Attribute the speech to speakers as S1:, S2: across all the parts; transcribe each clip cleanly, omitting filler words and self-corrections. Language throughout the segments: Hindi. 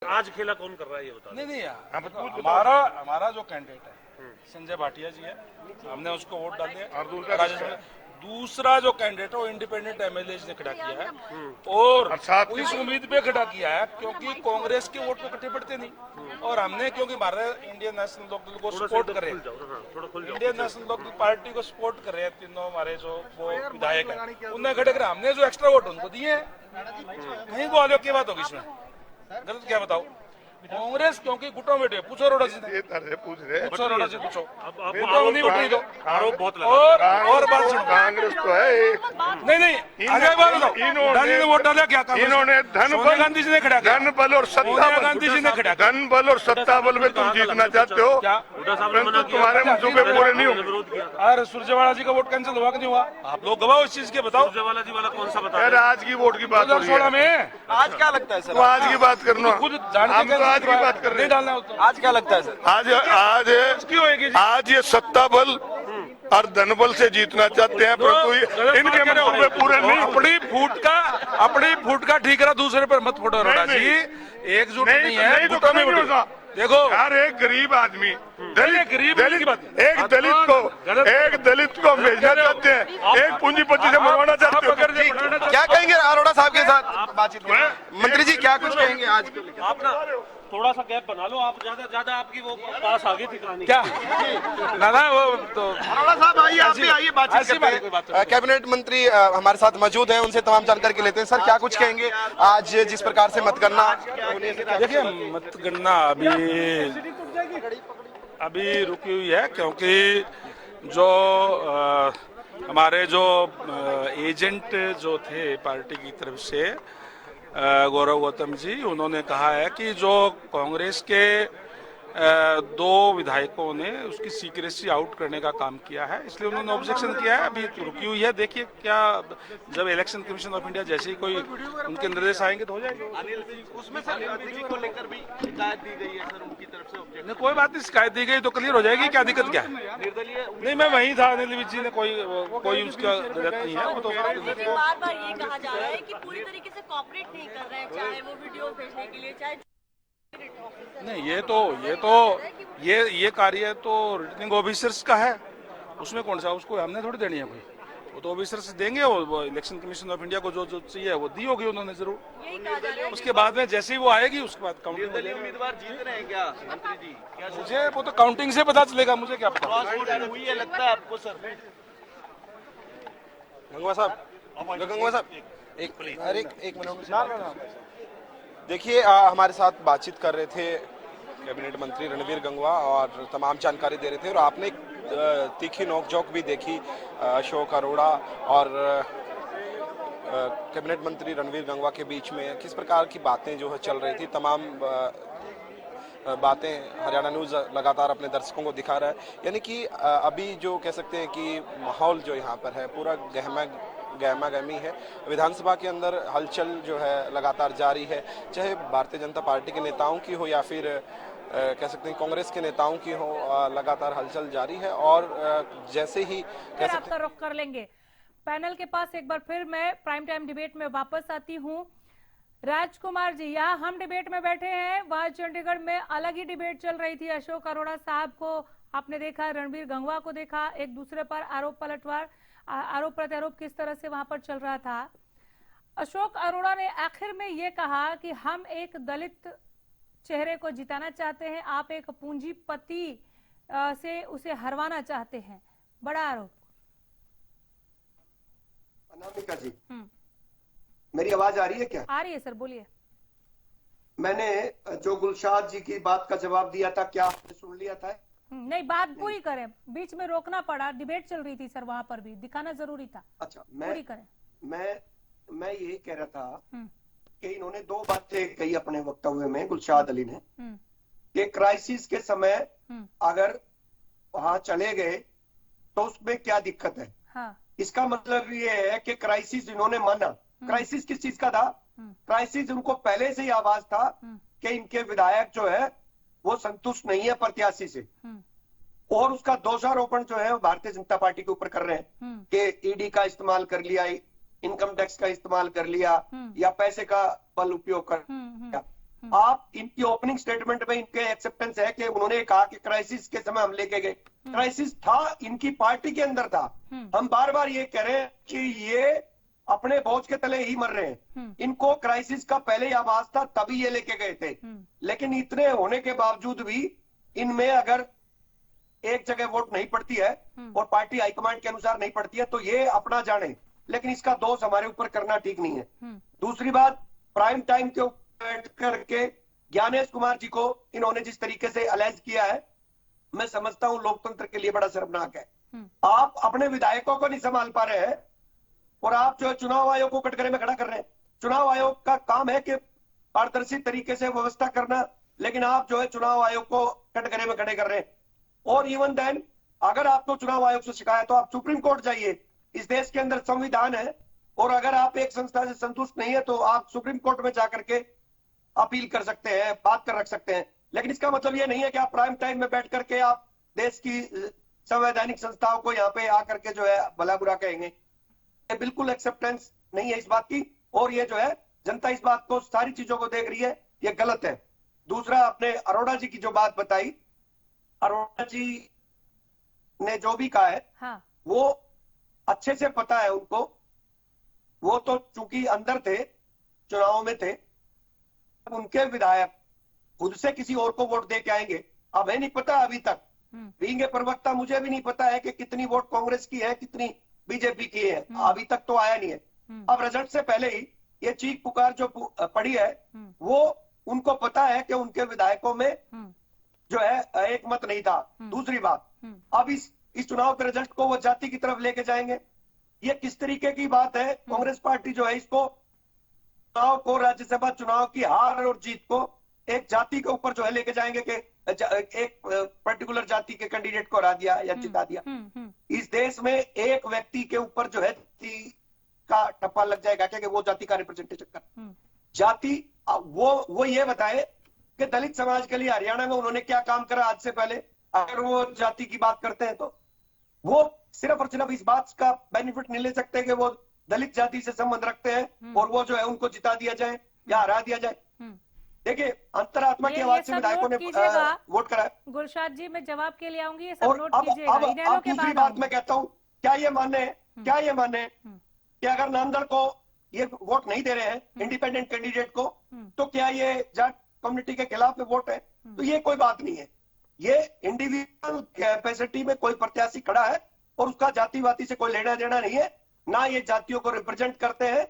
S1: आज खेला कौन कर रहा है ये बता।
S2: नहीं नहीं
S1: हाँ,
S2: हमारा जो कैंडिडेट है संजय भाटिया जी है, हमने उसको वोट डाल दिया। राजस्थान दूसरा जो कैंडिडेट है वो इंडिपेंडेंट एमएलए ने खड़ा किया है और इस उम्मीद पे खड़ा किया है क्योंकि कांग्रेस के वोट तो इकट्ठे पड़ते नहीं और हमने क्योंकि भारत इंडियन नेशनल लोकदल को सपोर्ट कर रहे हैं, इंडियन नेशनल लोकदल पार्टी को सपोर्ट कर रहे हैं तीनों हमारे जो वो विधायक है उन्हें खड़े कर हमने जो एक्स्ट्रा वोट उनको दिए हैं। कहीं को आलोक की बात होगी इसमें गलत क्या बताओ। कांग्रेस क्योंकि गुटों में पूछो रोड़ा जी
S3: पूछ रहे
S2: पूछो रोड़ा जी पूछो
S1: नहीं बटरी दो आरोप बहुत लगा।
S2: और बात सुनो
S3: कांग्रेस तो है
S2: नहीं आगे बात बताओ गांधी ने वोट डाला क्या कांग्रेस?
S3: इन्होंने
S2: सोनिया गांधी जी ने खड़ा किया,
S3: धन बल और सत्ता
S2: सोनिया
S3: बल,
S2: गांधी जी ने खड़ा किया।
S3: धन बल और सत्ता बल में तुम जीतना चाहते हो
S2: क्या
S3: परंतु तुम्हारे मंसूबे पूरे नहीं होंगे।
S2: अरे सुरजेवाला जी का वोट कैंसिल हुआ कि नहीं हुआ? आप लोग गवाह इस चीज के बताओ।
S1: सुरजेवाला जी वाला कौन सा बता
S3: यार आज की वोट की बात हो रही
S2: 2016
S3: है,
S2: में
S4: आज क्या लगता है सर?
S3: तो आज की बात करना,
S2: खुद जानते
S3: हम तो आज की बात कर रहे हैं।
S2: डालना होता
S4: आज क्या लगता है सर?
S3: आज ये सत्ता बल और धन बल से जीतना चाहते हैं परंतु इनके मंसूबे पूरे नहीं होंगे।
S2: अपनी फूट का ठीक रहा, दूसरे पर मत फोटो रोड़ा जी। एकजुट नहीं है
S3: नहीं तो
S2: गुटों में
S3: कभी नहीं
S2: वोट।
S3: होगा।
S2: देखो
S3: यार एक गरीब आदमी
S2: गरीब की बात है।
S3: एक दलित को भेजना चाहते हैं, एक पूंजीपति से मरवाना चाहते हो।
S4: क्या कहेंगे अरोड़ा साहब के साथ बातचीत में? मंत्री जी क्या कुछ कहेंगे आज के लिए?
S1: आप ना थोड़ा सा गैप बना लो, आप ज्यादा आपकी वो पास आ गई थी कहानी।
S2: क्या ना वो तो
S4: अरोड़ा साहब आइए, आप भी आइए, बातचीत करते हैं। कैबिनेट मंत्री हमारे साथ मौजूद हैं, उनसे तमाम जानकारी के लेते हैं। सर क्या कुछ कहेंगे आज जिस प्रकार से मतगणना?
S2: देखिए मतगणना अभी रुकी हुई है क्योंकि जो हमारे जो एजेंट जो थे पार्टी की तरफ से गौरव गौतम जी, उन्होंने कहा है कि जो कांग्रेस के दो विधायकों ने उसकी सीक्रेसी आउट करने का काम किया है, इसलिए उन्होंने ऑब्जेक्शन किया है। अभी रुकी हुई है, देखिए क्या जब इलेक्शन कमीशन ऑफ इंडिया जैसे ही कोई उनके निर्देश आएंगे तो हो जाएगा।
S4: अनिल जी उसमें सर अनिल जी को लेकर भी शिकायत दी गई है सर, उनकी तरफ से ऑब्जेक्शन।
S2: नहीं कोई बात नहीं, शिकायत दी गई तो क्लियर हो जाएगी, क्या दिक्कत क्या है?
S4: निर्दलीय
S2: नहीं मैं वहीं था, अनिल जी ने कोई उसका गलत नहीं है वो तो।
S5: बार बार ये कहा जा रहा है कि पूरी तरीके से कॉपरेट नहीं कर रहे हैं, चाहे वो वीडियो भेजने के लिए चाहे
S2: नहीं ये कार्य तो रिटर्निंग ऑफिसर्स का है, उसमें कौन सा उसको हमने थोड़ी देनी है कोई, वो तो ऑफिसर्स देंगे और वो इलेक्शन कमीशन ऑफ इंडिया को जो जो चाहिए वो दी होगी उन्होंने जरूर।
S5: यही कहा जा रहा है।
S2: उसके बाद में जैसे ही वो आएगी उसके बाद काउंटिंग
S4: निर्दलीय उम्मीदवार जीत रहे हैं क्या मंत्री जी? क्या
S2: मुझे वो तो काउंटिंग से पता चलेगा, मुझे क्या पता।
S4: क्रॉस वोटिंग हुई है लगता है आपको सर? गंगवा साहब एक मिनट देखिए, हमारे साथ बातचीत कर रहे थे कैबिनेट मंत्री रणवीर गंगवा और तमाम जानकारी दे रहे थे और आपने एक तीखी नोकझोंक भी देखी अशोक अरोड़ा और कैबिनेट मंत्री रणवीर गंगवा के बीच में किस प्रकार की बातें जो है चल रही थी। तमाम बातें हरियाणा न्यूज़ लगातार अपने दर्शकों को दिखा रहा है, यानी कि अभी जो कह सकते हैं कि माहौल जो यहाँ पर है पूरा गहमा गहमी है। विधानसभा के अंदर हलचल जो है लगातार जारी है, चाहे भारतीय जनता पार्टी के नेताओं की हो या फिर कह सकते हैं कांग्रेस के नेताओं की हो, लगातार हलचल जारी है। और जैसे ही कह सकते
S6: आपका रुख कर लेंगे पैनल के पास, एक बार फिर मैं प्राइम टाइम डिबेट में वापस आती हूँ। राजकुमार जी, यहाँ हम डिबेट में बैठे हैं, वहां चंडीगढ़ में अलग ही डिबेट चल रही थी। अशोक अरोड़ा साहब को आपने देखा, रणवीर गंगवा को देखा, एक दूसरे पर आरोप प्रत्यारोप किस तरह से वहां पर चल रहा था। अशोक अरोड़ा ने आखिर में ये कहा कि हम एक दलित चेहरे को जिताना चाहते हैं, आप एक पूंजीपति से उसे हरवाना चाहते हैं। बड़ा आरोप।
S7: अनामिका जी, मेरी आवाज आ रही है क्या?
S6: आ रही है सर, बोलिए।
S7: मैंने जो गुलशाद जी की बात का जवाब दिया था, क्या आपने सुन लिया था?
S6: नहीं, बात पूरी करें, बीच में रोकना पड़ा, डिबेट चल रही थी सर, वहां पर भी दिखाना जरूरी था।
S7: अच्छा,
S6: पूरी करें।
S7: मैं यही कह रहा था कि इन्होंने दो बातें कही अपने वक्तव्य में, गुलशाद अली ने, कि क्राइसिस के समय अगर वहां चले गए तो उसमें क्या दिक्कत है।
S6: हाँ।
S7: इसका मतलब ये है कि क्राइसिस इन्होंने माना। क्राइसिस किस चीज का था? क्राइसिस उनको पहले से ही आवाज था कि इनके विधायक जो है वो संतुष्ट नहीं है प्रत्याशी से, और उसका दोषारोपण जो है वो भारतीय जनता पार्टी के ऊपर कर रहे हैं कि ईडी का इस्तेमाल कर लिया, इनकम टैक्स का इस्तेमाल कर लिया या पैसे का बल उपयोग कर लिया। आप इनकी ओपनिंग स्टेटमेंट में इनके एक्सेप्टेंस है कि उन्होंने कहा कि क्राइसिस के समय हम लेके गए। क्राइसिस था, इनकी पार्टी के अंदर था। हम बार बार ये कह रहे हैं कि ये अपने बोझ के तले ही मर रहे हैं। इनको क्राइसिस का पहले ही आभास था, तभी ये लेके गए थे। लेकिन इतने होने के बावजूद भी इनमें अगर एक जगह वोट नहीं पड़ती है और पार्टी हाईकमांड के अनुसार नहीं पड़ती है तो ये अपना जाने, लेकिन इसका दोष हमारे ऊपर करना ठीक नहीं है। दूसरी बात, प्राइम टाइम के ऊपर बैठ करके ज्ञानेश कुमार जी को इन्होंने जिस तरीके से अलाइज किया है, मैं समझता हूं लोकतंत्र के लिए बड़ा शर्मनाक है। आप अपने विधायकों को नहीं संभाल पा रहे हैं और आप जो है चुनाव आयोग को कटघरे में खड़ा कर रहे हैं। चुनाव आयोग का काम है कि पारदर्शी तरीके से व्यवस्था करना, लेकिन आप जो है चुनाव आयोग को कटघरे में खड़े कर रहे हैं। और इवन देन, अगर आपको चुनाव आयोग से शिकायत तो आप सुप्रीम कोर्ट जाइए। इस देश के अंदर संविधान है और अगर आप एक संस्था से संतुष्ट नहीं है तो आप सुप्रीम कोर्ट में जाकर के अपील कर सकते हैं, बात कर रख सकते हैं। लेकिन इसका मतलब ये नहीं है कि आप प्राइम टाइम में बैठ करके आप देश की संवैधानिक संस्थाओं को यहाँ पे आकर के जो है भला बुरा कहेंगे। ये बिल्कुल एक्सेप्टेंस नहीं है इस बात की, और ये जो है जनता इस बात को, सारी चीजों को देख रही है, ये गलत है। दूसरा, आपने अरोड़ा जी की जो बात बताई, अरोड़ा जी ने जो भी कहा है
S6: हाँ।
S7: वो अच्छे से पता है उनको। वो तो चूंकि अंदर थे, चुनाव में थे, उनके विधायक खुद से किसी और को वोट दे के आएंगे। अब है नहीं पता अभी तक, बीइंग ए प्रवक्ता मुझे भी नहीं पता है कि कितनी वोट कांग्रेस की है, कितनी बीजेपी की है। अभी तक तो आया नहीं है। अब रिजल्ट से पहले ही ये चीख पुकार जो पड़ी है, वो उनको पता है कि उनके विधायकों में जो है एक मत नहीं था। दूसरी बात, अब इस चुनाव के रिजल्ट को वो जाति की तरफ लेके जाएंगे। ये किस तरीके की बात है? कांग्रेस पार्टी जो है इसको, चुनाव को, राज्यसभा चुनाव की हार और जीत को एक जाति के ऊपर जो है लेके जाएंगे कि एक पर्टिकुलर जाति के कैंडिडेट को हरा दिया या जिता दिया। इस देश में एक व्यक्ति के ऊपर जो है का ठप्पा लग जाएगा क्या कि वो जाति का रिप्रेजेंटेशन कर। जाति, वो ये बताए कि दलित समाज के लिए हरियाणा में उन्होंने क्या काम करा आज से पहले। अगर वो जाति की बात करते हैं तो वो सिर्फ और सिर्फ इस बात का बेनिफिट नहीं ले सकते कि वो दलित जाति से संबंध रखते हैं और वो जो है उनको जिता दिया जाए या हरा दिया जाए। देखिए, अंतरात्मा की आवाज से विधायकों ने वोट करा है।
S6: गुलशाद जी, मैं जवाब के लिए आऊंगी, ये सब
S7: और
S6: नोट
S7: अब
S6: कीजिएगा।
S7: दूसरी बात मैं कहता हूँ, क्या ये माने कि अगर नामदल को ये वोट नहीं दे रहे हैं, इंडिपेंडेंट कैंडिडेट को, तो क्या ये जाट कम्युनिटी के खिलाफ में वोट है? तो ये कोई बात नहीं है। ये इंडिविजुअल कैपेसिटी में कोई प्रत्याशी खड़ा है और उसका जातिवादी से कोई लेना देना नहीं है, ना ये जातियों को रिप्रेजेंट करते हैं।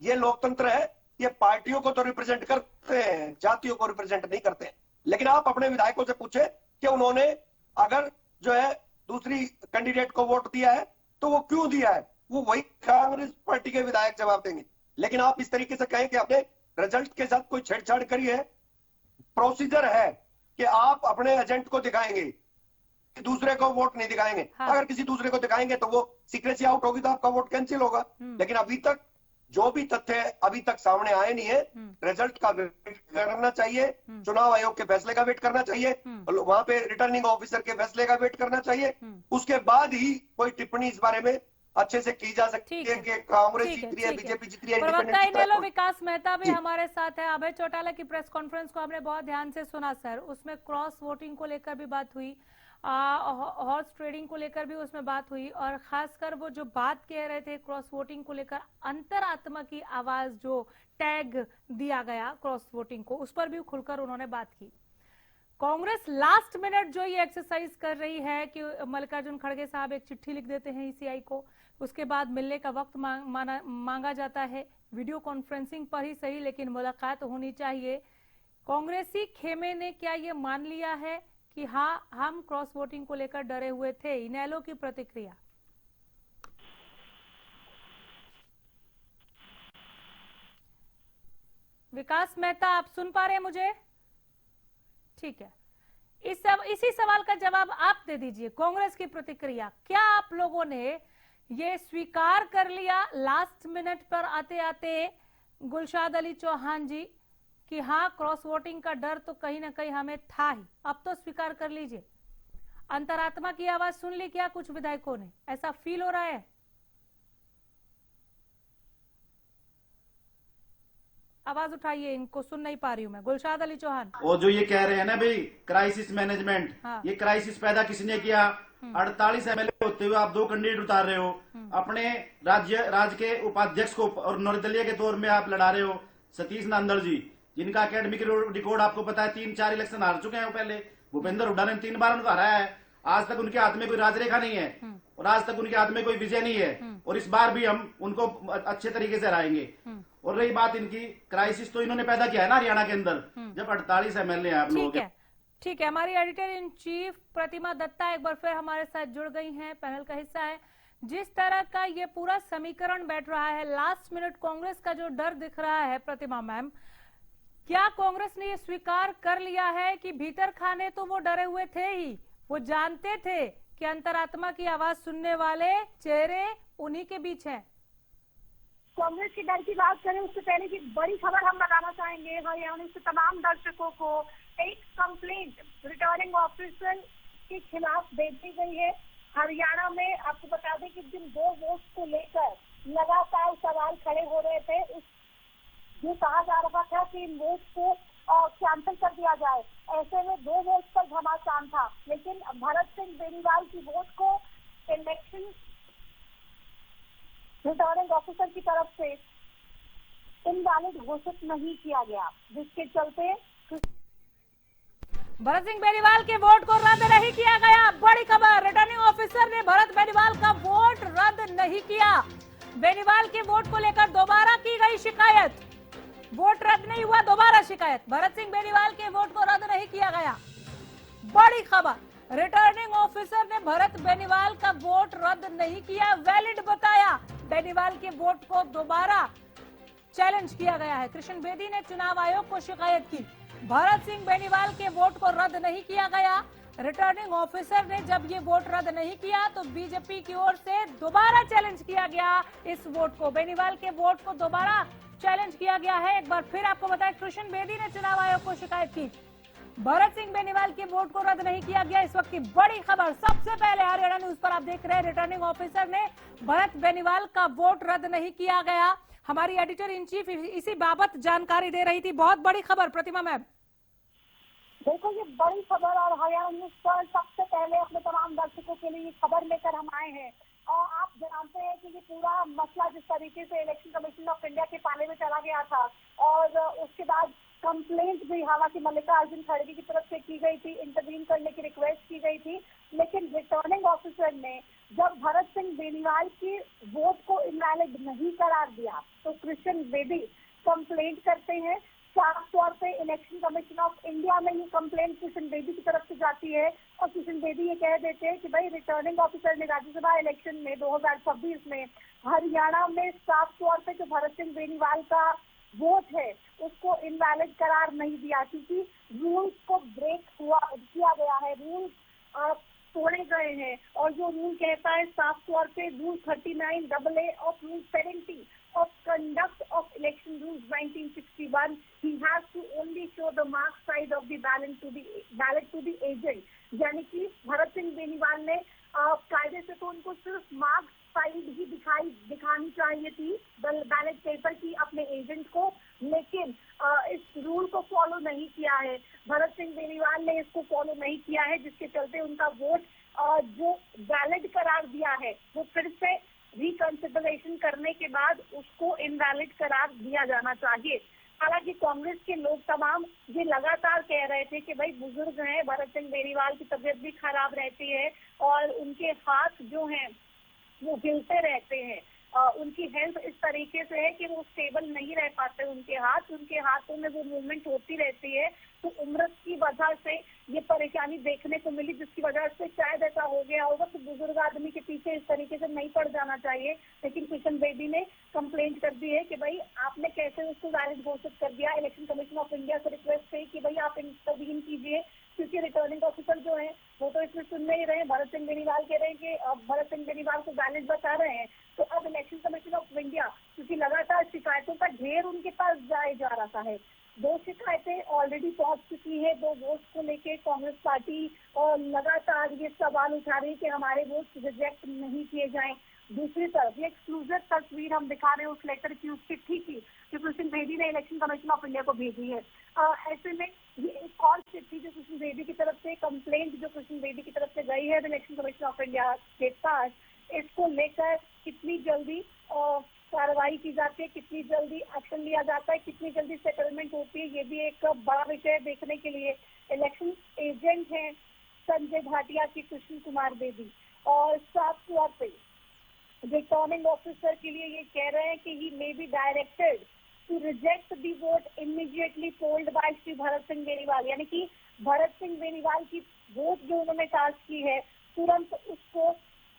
S7: ये लोकतंत्र है, ये पार्टियों को तो रिप्रेजेंट करते हैं, जातियों को रिप्रेजेंट नहीं करते हैं। लेकिन आप अपने विधायकों से पूछे कि उन्होंने अगर जो है दूसरी कैंडिडेट को वोट दिया है तो वो क्यों दिया है, वो वही कांग्रेस पार्टी के विधायक जवाब देंगे। लेकिन आप इस तरीके से कहें कि आपने रिजल्ट के साथ कोई छेड़छाड़ करी है, प्रोसीजर है कि आप अपने एजेंट को दिखाएंगे, दूसरे को वोट नहीं दिखाएंगे।
S6: हाँ।
S7: अगर किसी दूसरे को दिखाएंगे तो वो सीक्रेसी आउट होगी तो आपका वोट कैंसिल होगा। लेकिन अभी तक जो भी तथ्य अभी तक सामने आए नहीं है। रिजल्ट का वेट करना चाहिए, चुनाव आयोग के फैसले का वेट करना चाहिए, वहां पे रिटर्निंग ऑफिसर के फैसले का वेट करना चाहिए। उसके बाद ही कोई टिप्पणी इस बारे में अच्छे से की जा सकती है कि कांग्रेस जीत रही है, बीजेपी जीत रही है,
S6: प्रवक्ता इनेलो
S7: इंडिपेंडेंट।
S6: विकास मेहता भी हमारे साथ है। अभय चौटाला की प्रेस कॉन्फ्रेंस को हमने बहुत ध्यान से सुना सर, उसमें क्रॉस वोटिंग को लेकर भी बात हुई, हॉर्स ट्रेडिंग को लेकर भी उसमें बात हुई, और खासकर वो जो बात कह रहे थे क्रॉस वोटिंग को लेकर, अंतरात्मा की आवाज जो टैग दिया गया क्रॉस वोटिंग को, उस पर भी खुलकर उन्होंने बात की। कांग्रेस लास्ट मिनट जो ये एक्सरसाइज कर रही है कि मल्लिकार्जुन खड़गे साहब एक चिट्ठी लिख देते हैं ईसीआई को, उसके बाद मिलने का वक्त मांगा जाता है, वीडियो कॉन्फ्रेंसिंग पर ही सही लेकिन मुलाकात होनी चाहिए। कांग्रेसी खेमे ने क्या ये मान लिया है कि हाँ हम क्रॉस वोटिंग को लेकर डरे हुए थे? इनेलो की प्रतिक्रिया। विकास मेहता, आप सुन पा रहे हैं मुझे? ठीक है, इसी सवाल का जवाब आप दे दीजिए। कांग्रेस की प्रतिक्रिया, क्या आप लोगों ने ये स्वीकार कर लिया लास्ट मिनट पर आते आते गुलशाद अली चौहान जी कि हाँ क्रॉस वोटिंग का डर तो कहीं ना कहीं हमें था ही, अब तो स्वीकार कर लीजिए? अंतरात्मा की आवाज सुन ली क्या कुछ विधायकों ने? ऐसा फील हो रहा है? आवाज उठाइए, इनको सुन नहीं पा रही हूँ मैं। गुलशाद अली चौहान।
S8: और जो ये कह रहे हैं ना भाई क्राइसिस मैनेजमेंट,
S6: हाँ।
S8: ये क्राइसिस पैदा किसने किया? 48 एमएलए होते हुए आप 2 कैंडिडेट उतार रहे हो, अपने राज्य के उपाध्यक्ष को और निर्दलीय के तौर में आप लड़ा रहे हो सतीश नांदड़ जी, जिनका एकेडमिक रिकॉर्ड आपको पता है, 3-4 इलेक्शन हार चुके हैं वो पहले। भूपेंद्र हुड्डा ने 3 बार उनको हराया है। आज तक उनके हाथ में कोई राजरेखा नहीं है और आज तक उनके हाथ में कोई विजय नहीं है, और इस बार भी हम उनको अच्छे तरीके से हराएंगे। और रही बात इनकी क्राइसिस, तो इन्होंने पैदा किया है ना हरियाणा के अंदर, जब 48 एमएलए हैं आप लोग।
S6: ठीक है, हमारी एडिटर इन चीफ प्रतिमा दत्ता एक बार फिर हमारे साथ जुड़ गई हैं, पैनल का हिस्सा है। जिस तरह का ये पूरा समीकरण बैठ रहा है, लास्ट मिनट कांग्रेस का जो डर दिख रहा है, प्रतिमा मैम, क्या कांग्रेस ने ये स्वीकार कर लिया है कि भीतर खाने तो वो डरे हुए थे ही, वो जानते थे कि अंतरात्मा की आवाज सुनने वाले चेहरे उन्हीं के बीच हैं?
S9: कांग्रेस के डर की बात करें उससे पहले की बड़ी खबर हम बताना चाहेंगे हरियाणा से तमाम दर्शकों को। एक कंप्लेंट रिटर्निंग ऑफिसर के खिलाफ दे दी गई है हरियाणा में। आपको बता दें कि जिन 2 वोट्स को लेकर लगातार सवाल खड़े हो रहे थे, ये कहा जा रहा था कि इन वोट्स को कैंसिल कर दिया जाए, ऐसे में 2 वोट्स पर घमासान था, लेकिन भरत सिंह बेनीवाल की वोट को इलेक्शन रिटर्निंग ऑफिसर की तरफ से इनवैलिड घोषित नहीं किया गया, जिसके चलते
S6: भरत सिंह बेनीवाल के वोट को रद्द नहीं किया गया। बड़ी खबर, रिटर्निंग ऑफिसर ने भरत बेनीवाल का वोट रद्द नहीं किया। बेनीवाल के वोट को लेकर दोबारा की गई शिकायत, वोट रद्द नहीं हुआ, दोबारा शिकायत। भरत सिंह बेनीवाल के वोट को रद्द नहीं किया गया। बड़ी खबर, रिटर्निंग ऑफिसर ने भरत बेनीवाल का वोट रद्द नहीं किया, वैलिड बताया। बेनीवाल के वोट को दोबारा चैलेंज किया गया है। कृष्ण बेदी ने चुनाव आयोग को शिकायत की, भरत सिंह बेनीवाल के वोट को रद्द नहीं किया गया। रिटर्निंग ऑफिसर ने जब ये वोट रद्द नहीं किया तो बीजेपी की ओर से दोबारा चैलेंज किया गया इस वोट को। बेनीवाल के वोट को दोबारा चैलेंज किया गया है। एक बार फिर आपको बताएं, कृष्ण बेदी ने चुनाव आयोग को शिकायत की, भरत सिंह बेनीवाल के वोट को रद्द नहीं किया गया। इस वक्त की बड़ी खबर, सबसे पहले हरियाणा न्यूज पर आप देख रहे हैं, रिटर्निंग ऑफिसर ने भरत बेनीवाल का वोट रद्द नहीं किया गया। हमारी एडिटर इन चीफ इसी बाबत जानकारी दे रही थी। बहुत बड़ी खबर प्रतिमा मैम।
S9: देखो, ये बड़ी खबर और हरियाणा न्यूज पर सबसे पहले अपने तमाम दर्शकों के लिए ये खबर लेकर हम आए हैं। और आप जानते हैं कि ये पूरा मसला जिस तरीके से इलेक्शन कमीशन ऑफ इंडिया के पाले में चला गया था, और उसके बाद कंप्लेंट भी हालांकि मल्लिकार्जुन खड़गे की तरफ से की गई थी, इंटरवीन करने की रिक्वेस्ट की गई थी, लेकिन रिटर्निंग ऑफिसर ने जब भरत सिंह बेनीवाल की वोट को इनवैलिड नहीं करार दिया तो कृष्ण बेदी कंप्लेंट करते हैं। साफ तौर पे इलेक्शन कमीशन ऑफ इंडिया में ये कंप्लेंट कृष्ण बेदी की तरफ से जाती है, और कृष्ण बेदी ये कह देते हैं कि भाई रिटर्निंग ऑफिसर ने राज्यसभा इलेक्शन में 2026 में हरियाणा में साफ तौर पे जो भरत सिंह बेनीवाल का वोट है उसको इनवैलिड करार नहीं दिया, क्योंकि रूल्स को ब्रेक किया गया है, रूल्स तोड़े गए हैं। और जो रूल कहता है साफ तौर पे rule 39AA of rule 70 of conduct of election rules 1961, he has to only show the mark side of the ballot to the agent। यानी कि भरत सिंह बेनीवाल ने कायदे से तो उनको सिर्फ मार्क साइड ही दिखानी चाहिए थी बैलेट पेपर की अपने एजेंट को, लेकिन इस रूल को फॉलो नहीं किया है। भरत सिंह बेनीवाल ने इसको फॉलो नहीं किया है, जिसके चलते उनका वोट जो वैलिड करार दिया है वो फिर से रिकंसिडरेशन करने के बाद उसको इनवैलिड करार दिया जाना चाहिए। हालांकि कांग्रेस के लोग तमाम ये लगातार कह रहे थे कि भाई बुजुर्ग हैं, भरत सिंह बेनीवाल की तबीयत भी खराब रहती है और उनके हाथ जो हैं वो हिलते रहते हैं, उनकी हेल्थ इस तरीके से है कि वो स्टेबल नहीं रह पाते, उनके हाथों में वो मूवमेंट होती रहती है, तो उम्र की वजह से ये परेशानी देखने को मिली, जिसकी वजह से शायद ऐसा हो गया होगा। तो बुजुर्ग आदमी के पीछे इस तरीके से नहीं पड़ जाना चाहिए, लेकिन कृष्ण बेदी ने कंप्लेंट कर दी है कि भाई आपने कैसे उसको वैलिड घोषित कर दिया। इलेक्शन कमीशन ऑफ इंडिया से रिक्वेस्ट है कि भाई आप इंटरवीन कीजिए, क्योंकि रिटर्निंग ऑफिसर जो है वो तो इसमें सुन नहीं रहे। भरत सिंह बेनीवाल कह रहे हैं कि अब भरत सिंह बेनीवाल को वैलिड बता रहे हैं, तो अब इलेक्शन कमीशन ऑफ इंडिया, क्योंकि लगातार शिकायतों का ढेर उनके पास जाए जा रहा है, 2 शिकायतें ऑलरेडी पहुंच चुकी है 2 वोट्स को लेके कांग्रेस पार्टी, और लगातार ये सवाल उठा रही है कि हमारे वोट्स रिजेक्ट नहीं किए जाएं। दूसरी तरफ ये एक्सक्लूसिव तस्वीर हम दिखा रहे हैं उस लेटर की, उसकी थी कि कृष्ण बेदी ने इलेक्शन कमीशन इंडिया को भेजी है। ऐसे में ये एक और चिट्ठी जो कृष्ण बेदी की तरफ से, कंप्लेंट जो कृष्ण बेदी की तरफ से गई है इलेक्शन कमीशन ऑफ इंडिया के पास, इसको लेकर कितनी जल्दी कार्रवाई की जाती है, कितनी जल्दी एक्शन लिया जाता है, कितनी जल्दी सेटलमेंट होती है, ये भी एक बड़ा विषय देखने के लिए। इलेक्शन एजेंट हैं संजय भाटिया की कृष्ण कुमार बेदी, और साफ तौर पे रिटर्निंग ऑफिसर के लिए ये कह रहे हैं कि he may be directed to reject the vote immediately polled by Shri Bharat Singh Beniwal, यानी कि भरत सिंह बेनीवाल की वोट जो उन्होंने कास्ट की है तुरंत उसको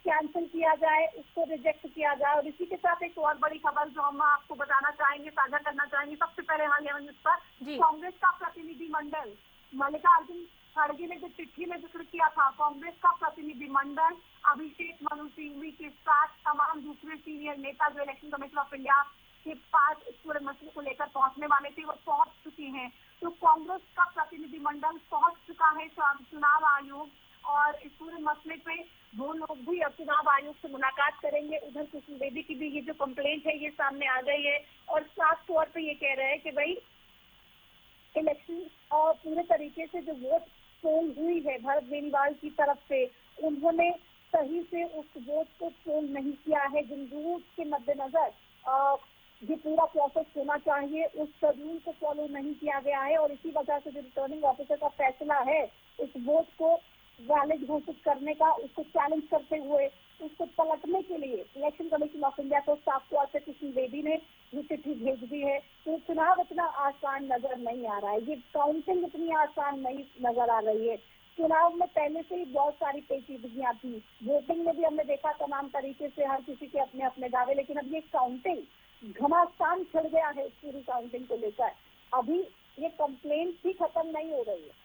S9: कैंसिल किया जाए, उसको रिजेक्ट किया जाए। और इसी के साथ एक और बड़ी खबर जो हम आपको बताना चाहेंगे, साझा करना चाहेंगे, सबसे पहले हालिया में इस पर कांग्रेस का प्रतिनिधिमंडल, मल्लिकार्जुन खड़गे ने जो चिट्ठी में जिक्र किया था, कांग्रेस का प्रतिनिधिमंडल अभिषेक मनु सिंघवी के साथ तमाम दूसरे सीनियर नेता जो इलेक्शन कमीशन ऑफ इंडिया के पास इस पूरे मसले को लेकर पहुंचने वाले थे, वो पहुंच चुके हैं। तो कांग्रेस का प्रतिनिधिमंडल पहुंच चुका है चुनाव आयोग, और इस पूरे मसले पे वो लोग भी अब चुनाव आयोग से मुलाकात करेंगे। उधर कृष्ण बेदी की भी ये जो कंप्लेंट है ये सामने आ गई है, और साफ तौर पे ये कह रहे हैं कि भाई इलेक्शन और पूरे तरीके से जो वोट पोल हुई है भरत बेनीवाल की तरफ से, उन्होंने सही से उस वोट को पोल नहीं किया है। जिन रूल्स के मद्देनजर ये पूरा प्रोसेस होना चाहिए उस शेड्यूल को फॉलो नहीं किया गया है, और इसी वजह से जो रिटर्निंग ऑफिसर का फैसला है इस वोट को वैलिड घोषित करने का, उसको चैलेंज करते हुए उसको पलटने के लिए इलेक्शन कमीशन ऑफ इंडिया को साफ तौर से कृष्ण बेदी ने ये चिट्ठी भेज दी है। तो चुनाव इतना आसान नजर नहीं आ रहा है, ये काउंटिंग इतनी आसान नहीं नजर आ रही है। चुनाव में पहले से ही बहुत सारी पेचीदगियां थी, वोटिंग में भी हमने देखा तमाम तरीके से हर किसी के अपने अपने दावे, लेकिन अब ये काउंटिंग घमासान छिड़ गया है इस पूरी काउंटिंग को लेकर। अभी ये कंप्लेंट भी खत्म नहीं हो रही है,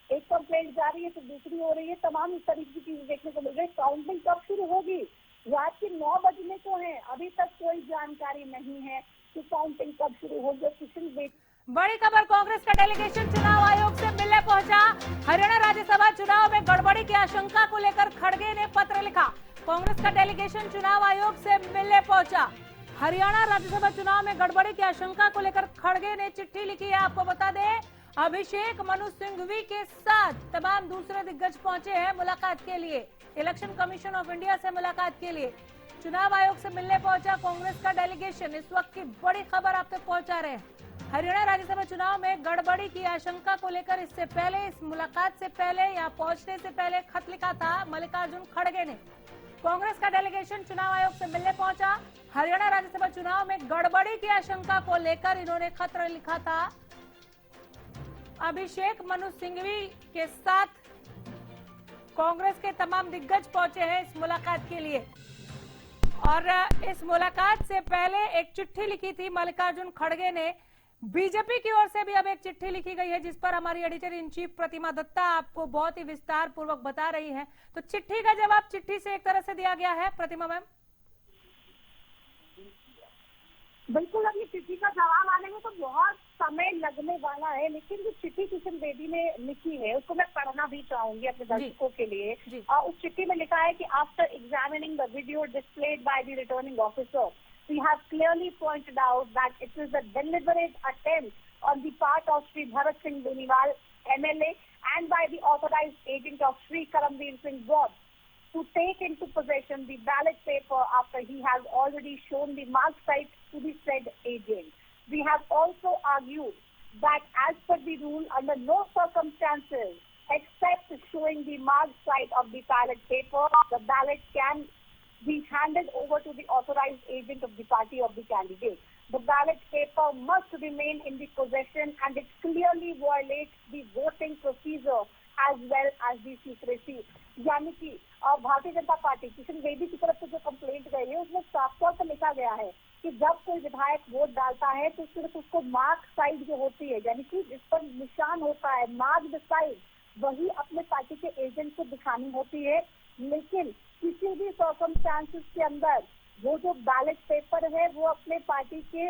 S9: एक कंप्लेंट जा रही है तो दूसरी हो रही है, तमाम इस तरीके की चीजें देखने को मिल रही है। काउंटिंग कब शुरू होगी? रात के 9 बजने को है, अभी तक कोई जानकारी नहीं है कि काउंटिंग कब शुरू होगी।
S6: बड़ी खबर, कांग्रेस का डेलीगेशन चुनाव आयोग से मिलने पहुंचा। हरियाणा राज्यसभा चुनाव में गड़बड़ी की आशंका को लेकर खड़गे ने पत्र लिखा। कांग्रेस का डेलीगेशन चुनाव आयोग से मिलने पहुंचा। हरियाणा राज्यसभा चुनाव में गड़बड़ी की आशंका को लेकर खड़गे ने चिट्ठी लिखी है। आपको बता दें अभिषेक मनु सिंघवी के साथ तमाम दूसरे दिग्गज पहुंचे हैं मुलाकात के लिए, इलेक्शन कमीशन ऑफ इंडिया से मुलाकात के लिए। चुनाव आयोग से मिलने पहुंचा कांग्रेस का डेलीगेशन। इस वक्त की बड़ी खबर आप तक पहुंचा रहे हैं। हरियाणा राज्यसभा चुनाव में गड़बड़ी की आशंका को लेकर इससे पहले, इस मुलाकात से पहले, यहाँ पहुंचने से पहले खत लिखा था मल्लिकार्जुन खड़गे ने। कांग्रेस का डेलीगेशन चुनाव आयोग से मिलने पहुंचा। हरियाणा राज्यसभा चुनाव में गड़बड़ी की आशंका को लेकर इन्होंने खत लिखा था। अभिषेक मनु सिंघवी के साथ कांग्रेस के तमाम दिग्गज पहुंचे हैं इस मुलाकात के लिए, और इस मुलाकात से पहले एक चिट्ठी लिखी थी मल्लिकार्जुन खड़गे ने। बीजेपी की ओर से भी अब एक चिट्ठी लिखी गई है जिस पर हमारी एडिटर इन चीफ प्रतिमा दत्ता आपको बहुत ही विस्तार पूर्वक बता रही है। तो चिट्ठी का जवाब चिट्ठी से एक तरह से दिया गया है। प्रतिमा मैम,
S9: बिल्कुल, अब ये चिट्ठी का जवाब आने में तो बहुत समय लगने वाला है, लेकिन जो चिट्ठी कृष्ण बेदी ने लिखी है उसको मैं पढ़ना भी चाहूंगी अपने दर्शकों के लिए। उस चिट्ठी में लिखा है कि after examining the video displayed by the returning officer, we have clearly pointed out that it is a deliberate attempt on the part of Sri Bharat Singh Beniwal, MLA, and by the authorized agent of Sri Karamveer Singh Ward to take into possession the ballot paper after he has already shown the mark site to the said agent. We have also argued that as per the rule, under no circumstances except showing the mark site of the ballot paper, the ballot can be handed over to the authorized agent of the party of the candidate. The ballot paper must remain in the possession and it clearly violates the voting procedure as well as the secrecy. यानी कि भारतीय जनता पार्टी किशन बेदी की तरफ से जो कंप्लेंट गई है उसमें साफ तौर पर लिखा गया है कि जब कोई विधायक वोट डालता है तो सिर्फ उसको मार्क साइड जो होती है, यानी कि जिस पर निशान होता है, मार्क्ड साइड, वही अपने पार्टी के एजेंट को दिखानी होती है। लेकिन किसी भी सर्कमस्टांसेस के अंदर वो जो बैलेट पेपर है वो अपने पार्टी के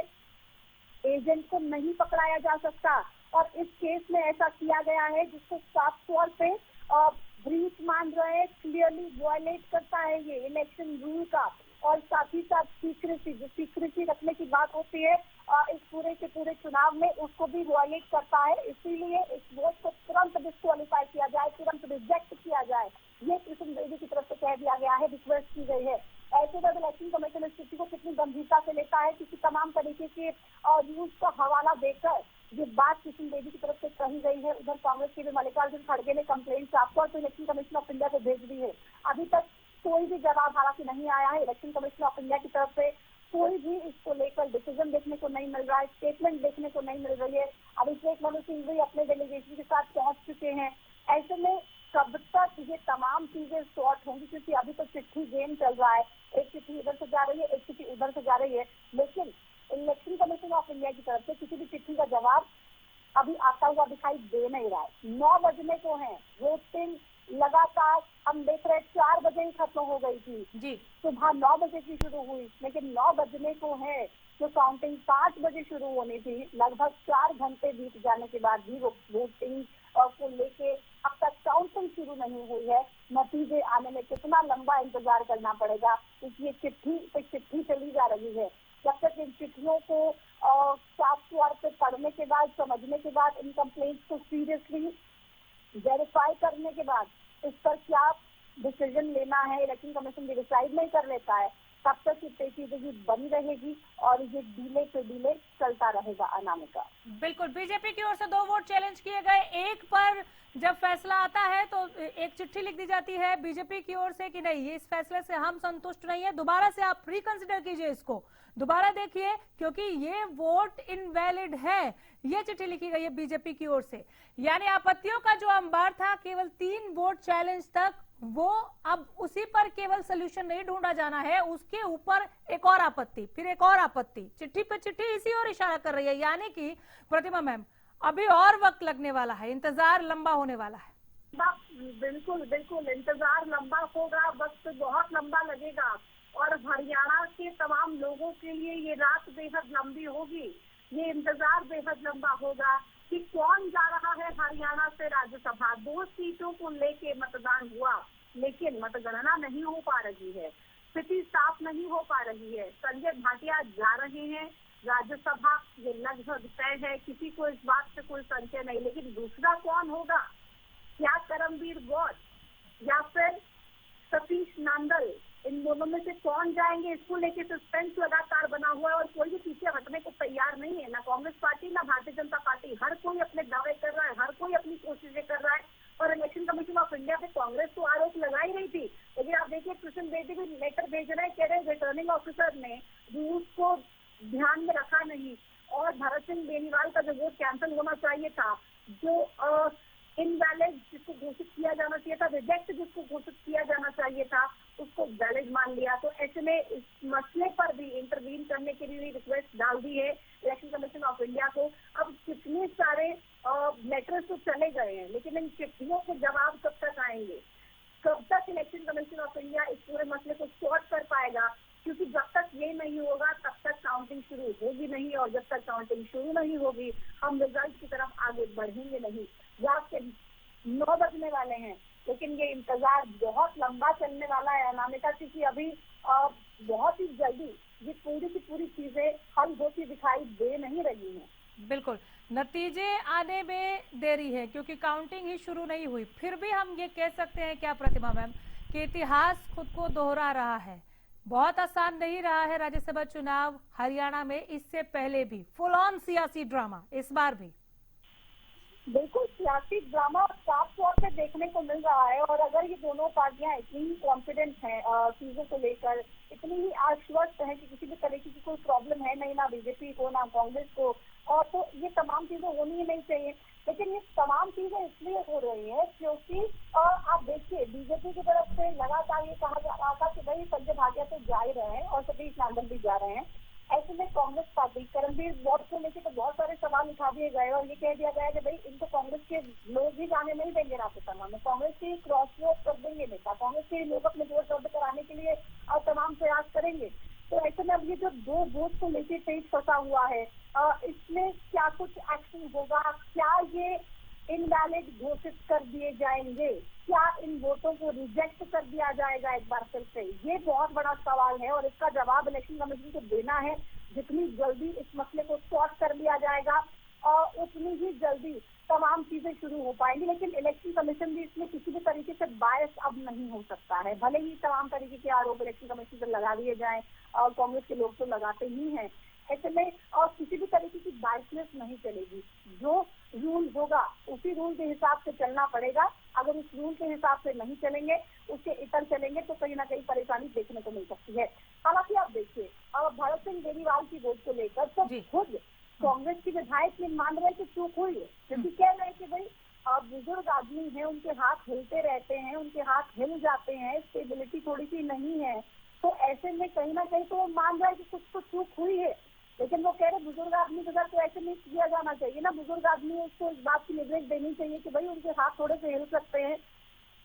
S9: एजेंट को नहीं पकड़ाया जा सकता, और इस केस में ऐसा किया गया है जिसको साफ तौर पे ब्रीच मान रहे हैं, क्लियरली वायलेट करता है ये इलेक्शन रूल का, और साथ ही साथ सीक्रेसी, जो सीक्रेसी रखने की बात होती है इस पूरे के पूरे चुनाव में उसको भी वायलेट करता है। इसीलिए इस वोट को तुरंत डिस्क्वालीफाई किया जाए, तुरंत रिजेक्ट किया जाए, ये कृष्ण बेदी की तरफ से कह दिया गया है, रिक्वेस्ट की गई है। ऐसे में इलेक्शन कमीशन इस स्थिति को कितनी गंभीरता से लेता है, क्योंकि तमाम तरीके के न्यूज का हवाला देकर ये बात कृष्ण बेदी की तरफ से कही गई है। उधर कांग्रेस के भी मल्लिकार्जुन खड़गे ने कंप्लेंट साफ तो इलेक्शन कमीशन ऑफ इंडिया को भेज दी है। अभी तक कोई भी जवाब हालांकि नहीं आया है इलेक्शन कमीशन ऑफ इंडिया की तरफ से। कोई भी इसको लेकर डिसीजन देखने को नहीं मिल रहा है, स्टेटमेंट देखने को नहीं मिल रही है। अभिषेक मनु सिंह भी अपने डेलीगेशन के साथ पहुंच चुके हैं। ऐसे में कब तक ये तमाम चीजें सॉर्ट होंगी, क्योंकि अभी तो चिट्ठी गेम चल रहा है, एक चिट्ठी इधर से जा रही है, एक चिट्ठी उधर से जा रही है, लेकिन इलेक्शन कमीशन ऑफ इंडिया की तरफ से किसी भी चिट्ठी का जवाब अभी आता हुआ दिखाई दे नहीं रहा है। 9 बजने को है, वोटिंग लगातार हम देख रहे 4 बजे ही खत्म हो गई थी जी, सुबह 9 बजे की शुरू हुई, लेकिन 9 बजने को है जो काउंटिंग 5 बजे शुरू होनी थी, लगभग 4 घंटे बीत जाने के बाद भी वो वोटिंग को लेके अब तक काउंटिंग शुरू नहीं हुई है। नतीजे आने में कितना लंबा इंतजार करना पड़ेगा, क्योंकि ये चिट्ठी पे चिट्ठी चली जा रही है। जब तक इन चिट्ठियों को साफ तौर पे पढ़ने के बाद, समझने के बाद, इन कंप्लेंट्स को सीरियसली वेरीफाई करने के बाद इस पर क्या डिसीजन लेना है इलेक्शन कमीशन भी डिसाइड नहीं कर लेता है, तब तक ये पेचीदगी बनी रहेगी और ये डिले पे डिले चलता रहेगा। अनामिका
S6: बिल्कुल, बीजेपी की ओर से 2 वोट चैलेंज किए गए, एक पर जब फैसला आता है तो एक चिट्ठी लिख दी जाती है बीजेपी की ओर से कि नहीं, ये इस फैसले से हम संतुष्ट नहीं है, दोबारा से आप रिकंसिडर कीजिए, इसको दोबारा देखिए क्योंकि ये वोट इनवैलिड है। ये चिट्ठी लिखी गई है बीजेपी की ओर से। यानी आपत्तियों का जो अंबार था केवल 3 वोट चैलेंज तक, वो अब उसी पर केवल सोल्यूशन नहीं ढूंढा जाना है, उसके ऊपर एक और आपत्ति, फिर एक और आपत्ति, चिट्ठी पे चिट्ठी इसी ओर इशारा कर रही है। यानी कि प्रतिमा मैम, अभी और वक्त लगने वाला है, इंतजार लंबा होने वाला है।
S9: बिल्कुल बिल्कुल, इंतजार लंबा होगा, वक्त बहुत लंबा लगेगा और हरियाणा के तमाम लोगों के लिए ये रात बेहद लंबी होगी। ये इंतजार बेहद लंबा होगा कि कौन जा रहा है हरियाणा से राज्यसभा। 2 सीटों को लेके मतदान हुआ, लेकिन मतगणना नहीं हो पा रही है, स्थिति साफ नहीं हो पा रही है। संजय भाटिया जा रहे हैं राज्यसभा, ये लगभग तय है, किसी को इस बात से कोई संशय नहीं। लेकिन दूसरा कौन होगा, क्या करमवीर गौड़ या फिर सतीश नांदल, इन दोनों में से कौन जाएंगे, इसको लेके सस्पेंस लगातार बना हुआ है और कोई भी पीछे हटने को तैयार नहीं है, ना कांग्रेस पार्टी ना भारतीय जनता पार्टी। हर कोई अपने दावे कर रहा है, हर कोई अपनी कोशिशें कर रहा है और इलेक्शन कमीशन ऑफ इंडिया पे कांग्रेस तो आरोप लगा ही रही थी, लेकिन आप देखिए कृष्ण बेदी भी लेटर भेज रहे हैं, कह रहे रिटर्निंग ऑफिसर ने रूल्स को ध्यान में रखा नहीं और भरत सिंह बेनीवाल का जो वोट कैंसिल होना चाहिए था, जो इनवैलिड जिसको घोषित किया जाना चाहिए था, रिजेक्ट जिसको घोषित किया जाना चाहिए था, उसको वैलिड मान लिया। तो ऐसे में इस मसले पर भी इंटरवीन करने के लिए रिक्वेस्ट डाल दी है इलेक्शन कमीशन ऑफ इंडिया को। अब कितने सारे लेटर्स तो चले गए हैं, लेकिन इन चिट्ठियों के जवाब कब तक आएंगे, कब तक इलेक्शन कमीशन ऑफ इंडिया इस पूरे मसले को सॉर्ट कर पाएगा, क्योंकि जब तक ये नहीं होगा तब तक काउंटिंग शुरू होगी नहीं और जब तक काउंटिंग शुरू नहीं होगी हम रिजल्ट की तरफ आगे बढ़ेंगे नहीं। रात के 9 बजने वाले हैं, लेकिन ये इंतजार बहुत लंबा चलने वाला है अनामिका, क्योंकि अभी बहुत ही जल्दी ये पूरी की पूरी चीजें हल होती दिखाई दे नहीं रही हैं।
S6: बिल्कुल, नतीजे आने में देरी है क्योंकि काउंटिंग ही शुरू नहीं हुई। फिर भी हम ये कह सकते हैं क्या प्रतिमा मैम कि इतिहास खुद को दोहरा रहा है। बहुत आसान नहीं रहा है राज्यसभा चुनाव हरियाणा में, इससे पहले भी फुल ऑन सियासी ड्रामा, इस बार भी
S9: बिल्कुल सियासी ड्रामा साफ तौर पे देखने को मिल रहा है। और अगर ये दोनों पार्टियां इतनी ही कॉन्फिडेंट हैं चीजों को लेकर, इतनी ही आश्वस्त है कि किसी भी तरीके की कोई प्रॉब्लम है नहीं, ना बीजेपी को ना कांग्रेस को, और तो ये तमाम चीजें होनी ही नहीं चाहिए। लेकिन ये तमाम चीजें इसलिए हो रही है क्योंकि आप देखिए बीजेपी की तरफ से लगातार ये कहा जा रहा था कि भाई संजय भाटिया तो जा ही रहे हैं और सतीश नांदल भी जा रहे हैं। ऐसे में कांग्रेस पार्टी करमवीर गौड़ को लेकर तो बहुत सारे सवाल उठा दिए गए और ये कह दिया गया कि भाई इनको कांग्रेस के लोग ही जाने नहीं देंगे राज्यसभा में, कांग्रेस के क्रॉस वोट कर देंगे नेता, कांग्रेस के लोग अपने वोट रद्द कराने के लिए तमाम प्रयास करेंगे। तो ऐसे में अब ये जो 2 वोट को लेकर पेज फंसा हुआ है, इसमें क्या कुछ एक्शन होगा, क्या ये इनवैलिड घोषित कर दिए जाएंगे, क्या इन वोटों को रिजेक्ट कर दिया जाएगा एक बार फिर से, ये बहुत बड़ा सवाल है और इसका जवाब इलेक्शन कमीशन को देना है। जितनी जल्दी इस मसले को सॉर्ट कर लिया जाएगा और उतनी ही जल्दी तमाम चीजें शुरू हो पाएंगी। लेकिन इलेक्शन कमीशन भी इसमें किसी भी तरीके से बायस अब नहीं हो सकता है। भले ही तमाम तरीके के आरोप इलेक्शन कमीशन पर लगा दिए जाएं और कांग्रेस के लोग तो लगाते ही हैं, ऐसे में और किसी भी तरीके की बायसनेस नहीं चलेगी। जो रूल होगा उसी रूल के हिसाब से चलना पड़ेगा। अगर उस रूल के हिसाब से नहीं चलेंगे, उसके इतर चलेंगे तो कहीं ना कहीं परेशानी देखने को मिल सकती है। हालांकि आप देखिए, भरत सिंह बेनीवाल की वोट को लेकर तो खुद कांग्रेस के विधायक ये मान रहे कि चूक हुई है, क्योंकि कह रहे हैं कि भाई बुजुर्ग आदमी है, उनके हाथ हिलते रहते हैं, उनके हाथ हिल जाते हैं, स्टेबिलिटी थोड़ी सी नहीं है, तो ऐसे में कहीं ना कहीं तो वो मान रहा है कि कुछ तो चूक हुई है। लेकिन वो कह रहे बुजुर्ग आदमी के साथ तो ऐसे नहीं किया जाना चाहिए ना। बुजुर्ग आदमी उसको इस बात की लिबरेट देनी चाहिए कि भाई उनके हाथ थोड़े से हिल सकते हैं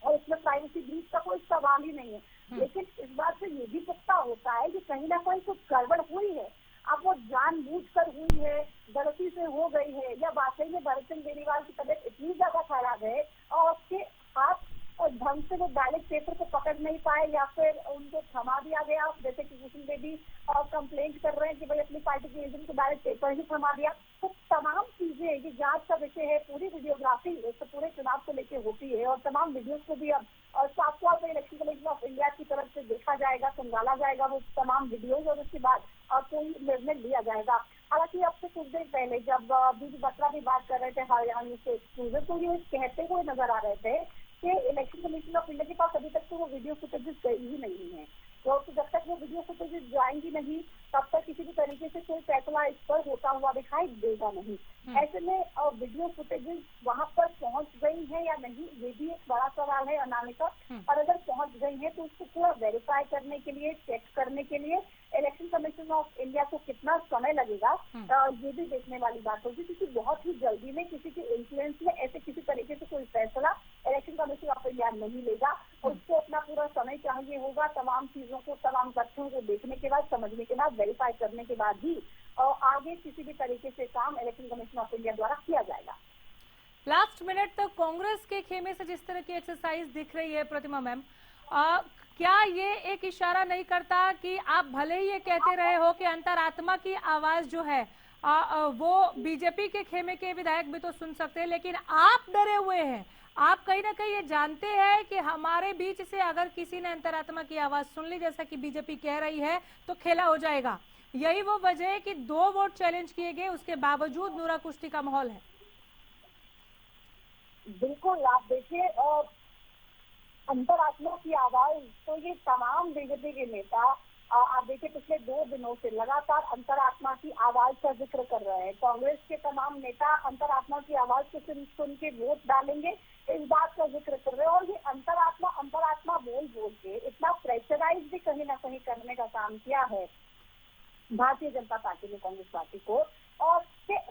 S9: और इसमें प्राइवेसी ब्रीच का कोई सवाल ही नहीं है। लेकिन इस बात से ये भी पता होता है कि कहीं ना कहीं कुछ गड़बड़ हुई है। अब वो जानबूझकर हुई है, गलती से हो गई है, या वाकई में भरत सिंह बेनीवाल की तबीयत इतनी ज्यादा खराब है और उसके हाथ और ढंग से वो बैलेट पेपर को पकड़ नहीं पाए या फिर उनको थमा दिया गया, जैसे कि किशन बेदी और कंप्लेंट कर रहे हैं कि भाई अपनी पार्टी के एजेंट को बैलेट पेपर ही थमा दिया। तो तमाम चीजें ये जांच का विषय है, पूरी वीडियोग्राफी इससे पूरे चुनाव को लेकर होती है और तमाम वीडियोज को भी अब और साफ तौर पर इलेक्शन कमीशन ऑफ इंडिया की तरफ से देखा जाएगा, संभाला जाएगा वो तमाम वीडियोज और उसके बाद कोई निर्णय लिया जाएगा। हालांकि अब से कुछ देर पहले जब बीज बत्रा भी बात कर रहे थे हरियाणा से एक्सक्लूसिव, तो ये कहते हुए नजर आ रहे थे कि इलेक्शन कमीशन ऑफ इंडिया के पास अभी तक तो वो वीडियो फुटेजेस गई ही नहीं है। तो जब तक वो वीडियो फुटेजेस जाएंगी नहीं तब तक किसी भी तरीके से कोई फैसला इस पर होता हुआ दिखाई देगा नहीं। ऐसे में वीडियो फुटेजेस वहां पर पहुंच गई है या नहीं, ये भी एक बड़ा सवाल है अनामिका। और अगर पहुंच गई है तो उसको पूरा वेरीफाई करने के लिए, चेक करने के लिए इलेक्शन कमीशन ऑफ इंडिया को कितना समय लगेगा, ये भी देखने वाली बात होगी। क्योंकि बहुत ही जल्दी में किसी के इन्फ्लुएंस में ऐसे किसी तरीके से कोई फैसला इलेक्शन कमीशन ऑफ इंडिया नहीं लेगा। उसको अपना पूरा समय चाहिए होगा, तमाम चीजों को, तमाम तथ्यों को देखने के बाद, समझने के बाद, वेरीफाई करने के बाद ही आगे किसी भी तरीके से काम इलेक्शन कमीशन ऑफ इंडिया द्वारा किया जाएगा।
S6: लास्ट मिनट तक कांग्रेस के खेमे से जिस तरह की एक्सरसाइज दिख रही है प्रतिमा मैम, क्या ये एक इशारा नहीं करता कि आप भले ही ये कहते रहे हो कि अंतरात्मा की आवाज जो है वो बीजेपी के खेमे के विधायक भी तो सुन सकते हैं, लेकिन आप डरे हुए हैं। आप कहीं ना कहीं ये जानते हैं कि हमारे बीच से अगर किसी ने अंतरात्मा की आवाज सुन ली, जैसा कि बीजेपी कह रही है, तो खेला हो जाएगा। यही वो वजह है कि 2 वोट चैलेंज किए गए, उसके बावजूद नूरा कुश्ती का माहौल है।
S9: बिल्कुल, आप देखिए अंतरात्मा की आवाज तो ये तमाम बीजेपी के नेता आप देखिए पिछले 2 दिनों से लगातार अंतरात्मा की आवाज का जिक्र कर रहे हैं। कांग्रेस के तमाम नेता अंतरात्मा की आवाज को सुन के वोट डालेंगे, इस बात का जिक्र कर रहे हैं। और ये अंतरात्मा बोल बोल के इतना प्रेशराइज भी कहीं ना कहीं करने का काम किया है भारतीय जनता पार्टी ने कांग्रेस पार्टी को, और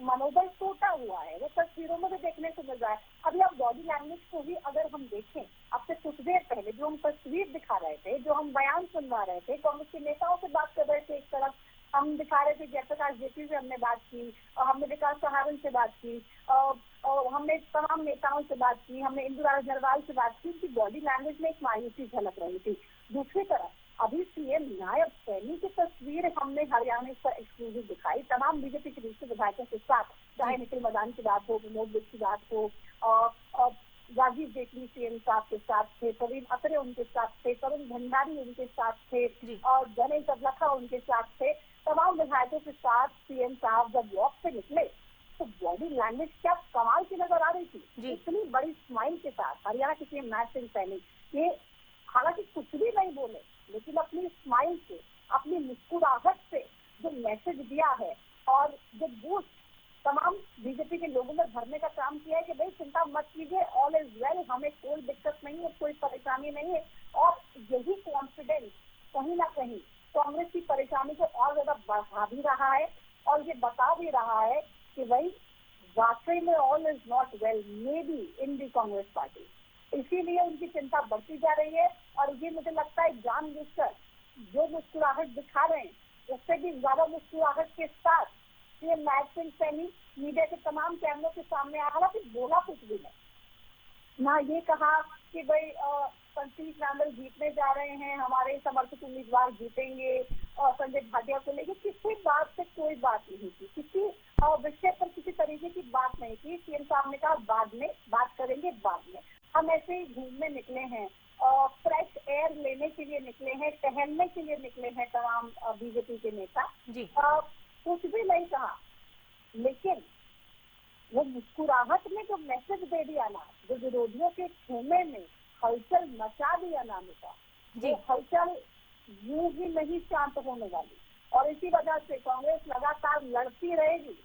S9: मनोबल टूटा हुआ है। वो तस्वीरों में भी देखने को मिल रहा है। अभी आप बॉडी लैंग्वेज को भी अगर हम देखें, अब से कुछ देर पहले जो हम तस्वीर दिखा रहे थे, जो हम बयान सुनवा रहे थे, कांग्रेस के नेताओं से बात कर रहे थे, एक तरफ हम दिखा रहे थे जयप्रकाश जेपी से हमने बात की, और हमने विकास सहारन से बात की, और हमने तमाम नेताओं से बात की, हमने इंदिरा जरवाल से बात की। उनकी बॉडी लैंग्वेज में एक मायूसी झलक रही थी। दूसरी तरफ अभी सीएम नायब सैनी की तस्वीर हमने हरियाणा पर एक्सक्लूसिव दिखाई, तमाम बीजेपी के दूसरे विधायकों के साथ, चाहे निखिल मदान की बात हो, विनोद बिष्ट की बात हो, राजीव जेटली सीएम साहब के साथ थे, प्रवीण अत्रे उनके साथ थे, तरुण भंडारी उनके साथ थे, और गणेश अवलखा उनके साथ थे। तमाम विधायकों के साथ सीएम साहब जब वॉक पे निकले तो बॉडी लैंग्वेज क्या कमाल की नजर आ रही थी। इतनी बड़ी स्माइल के साथ हरियाणा के सीएम नायब सिंह सैनी, ये हालांकि कुछ भी नहीं बोले, लेकिन अपनी स्माइल से, अपनी मुस्कुराहट से जो मैसेज दिया है और जो बूस्ट तमाम बीजेपी के लोगों में भरने का काम किया है कि भाई चिंता मत कीजिए, ऑल इज वेल, हमें कोई दिक्कत नहीं है, कोई परेशानी नहीं है। और यही कॉन्फिडेंस कहीं ना कहीं कांग्रेस की परेशानी को और ज्यादा बढ़ा भी रहा है और ये बता भी रहा है कि भाई वाकई में all is not well may be in the Congress party. इसीलिए उनकी चिंता बढ़ती जा रही है और ये मुझे लगता है जानबूझकर जो मुस्कुराहट दिखा रहे हैं, उससे भी ज्यादा मुस्कुराहट के साथ सीएम नायब सिंह सैनी मीडिया के तमाम कैमरों के सामने आया। हालांकि बोला कुछ भी नहीं, ना ये कहा कि भाई संतीश नांदल जीतने जा रहे हैं, हमारे समर्थित उम्मीदवार जीतेंगे, संजय भाटिया को लेकर किसी बात से कोई बात नहीं थी, किसी विषय पर किसी तरीके की बात नहीं थी। सीएम साहब ने कहा बाद में बात करेंगे, बाद में। हम ऐसे ही घूमने निकले हैं, फ्रेश एयर लेने के लिए निकले हैं, टहलने के लिए निकले हैं तमाम बीजेपी के नेता। कुछ भी नहीं कहा, लेकिन वो मुस्कुराहट में जो मैसेज दे दिया ना, जो विरोधियों के खेमे में हलचल मचा दी अनामिका, वो हलचल यूं ही नहीं शांत होने वाली। और इसी वजह से कांग्रेस लगातार लड़ती रहेगी,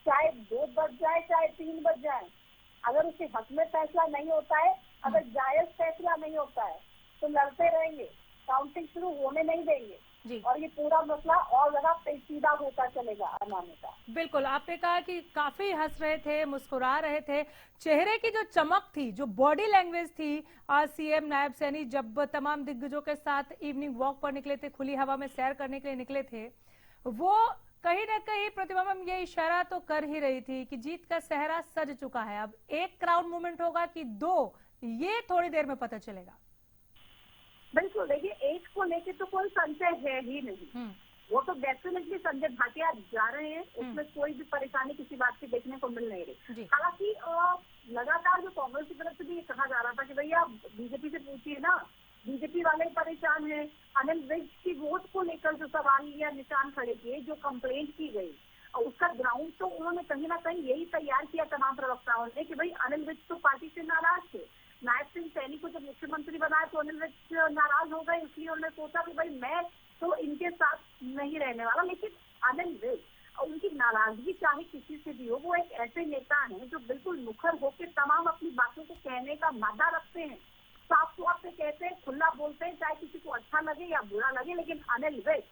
S9: चाहे 2 बज जाए चाहे 3 बज जाए। अगर उसके हक में फैसला नहीं होता है, अगर जायज फैसला नहीं होता है, तो लड़ते रहेंगे, काउंटिंग शुरू होने नहीं देंगे और ये पूरा मसला और ज्यादा पेचीदा होता चलेगा अनामिका।
S6: बिल्कुल, आपने कहा कि काफी हंस रहे थे, मुस्कुरा रहे थे, चेहरे की जो चमक थी, जो बॉडी लैंग्वेज थी, आज सीएम नायब सैनी जब तमाम दिग्गजों के साथ इवनिंग वॉक पर निकले थे, खुली हवा में सैर करने के लिए निकले थे, वो कहीं ना कहीं प्रतिभा मैम ये इशारा तो कर ही रही थी कि जीत का सेहरा सज चुका है। अब एक क्राउन मूवमेंट होगा कि 2, ये थोड़ी देर में पता चलेगा।
S9: बिल्कुल, देखिए एक को लेके तो कोई संशय है ही नहीं, वो तो डेफिनेटली संजय भाटिया जा रहे हैं, उसमें कोई भी परेशानी किसी बात की देखने को मिल नहीं रही। हालांकि लगातार जो कांग्रेस की तरफ से भी ये कहा जा रहा था कि भैया बीजेपी से पूछिए ना, बीजेपी वाले परेशान है। अनिल विज की वोट को लेकर जो सवाल या निशान खड़े किए, जो कंप्लेंट की गई, और उसका ग्राउंड तो उन्होंने कहीं ना कहीं यही तैयार किया तमाम प्रवक्ताओं ने कि भाई अनिल विज तो पार्टी से नाराज थे। नायब सिंह सैनी को जब मुख्यमंत्री बनाया तो अनिल विज नाराज हो गए, इसलिए उन्होंने सोचा कि भाई मैं तो इनके साथ नहीं रहने वाला। लेकिन अनिल विज उनकी नाराजगी चाहे किसी से भी हो, वो एक ऐसे नेता हैं जो बिल्कुल मुखर होकर तमाम अपनी बातों को कहने का मादा रखते हैं, साफ तौर से कहते हैं, खुला बोलते हैं, चाहे किसी को अच्छा लगे या बुरा लगे। लेकिन अनिल विज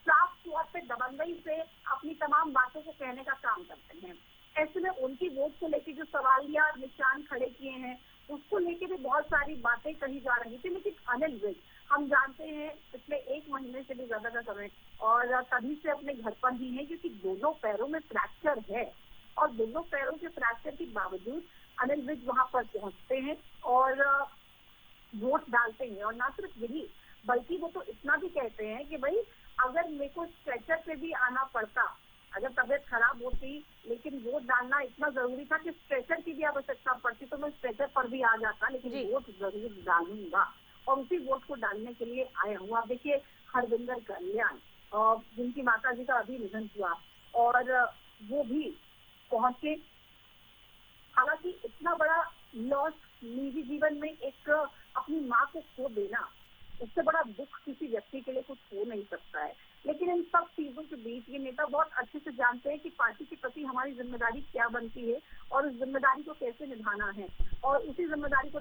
S9: साफ तौर पे दबंगई से अपनी तमाम बातों को कहने का काम करते हैं। ऐसे में उनकी वोट को लेकर जो सवाल या निशान खड़े किए हैं, उसको लेके भी बहुत सारी बातें कही जा रही थी। लेकिन अनिल विज हम जानते हैं पिछले 1 महीने से भी ज्यादा का समय और तभी से अपने घर पर ही है, क्योंकि दोनों पैरों में फ्रैक्चर है और दोनों पैरों के फ्रैक्चर के बावजूद अनिल विज वहां पर पहुंचते हैं और वोट डालते हैं। और ना सिर्फ यही, बल्कि वो तो इतना भी कहते हैं कि भाई अगर मेरे को स्ट्रेचर पे भी आना पड़ता, अगर तबीयत खराब होती, लेकिन वोट डालना इतना जरूरी था कि स्ट्रेचर की भी आवश्यकता पड़ती तो मैं स्ट्रेचर पर भी आ जाता, लेकिन वोट जरूर डालूंगा और उसी वोट को डालने के लिए आया हूँ। आप देखिए हरविंदर कल्याण, जिनकी माता जी का अभी निधन हुआ और वो भी पहुंचे। हालांकि इतना बड़ा लॉस निजी जीवन में एक अपनी माँ को खो देना, उससे बड़ा दुख किसी व्यक्ति के लिए कुछ हो नहीं सकता है। लेकिन इन सब चीजों के बीच ये नेता बहुत अच्छे से जानते हैं कि पार्टी के प्रति हमारी जिम्मेदारी क्या बनती है और उस जिम्मेदारी को कैसे निभाना है और उसी जिम्मेदारी को